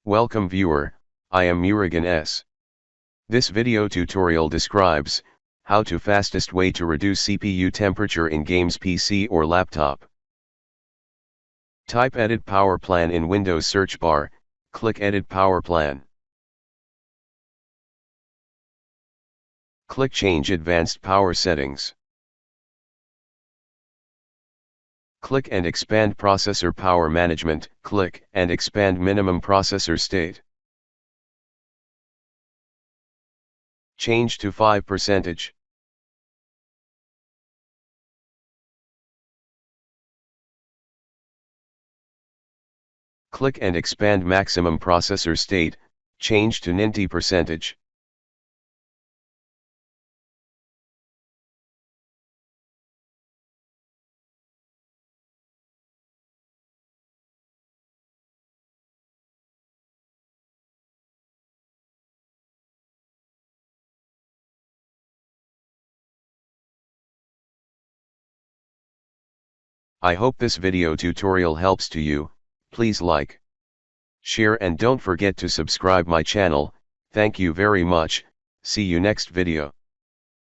Welcome viewer, I am Murugan S. This video tutorial describes how to fastest way to reduce CPU temperature in games PC or laptop. Type Edit Power Plan in Windows search bar, click Edit Power Plan. Click Change Advanced Power Settings. Click and expand Processor Power Management, click and expand Minimum Processor State. Change to 5%. Click and expand Maximum Processor State, change to 90%. I hope this video tutorial helps to you. Please like, share and don't forget to subscribe my channel. Thank you very much. See you next video.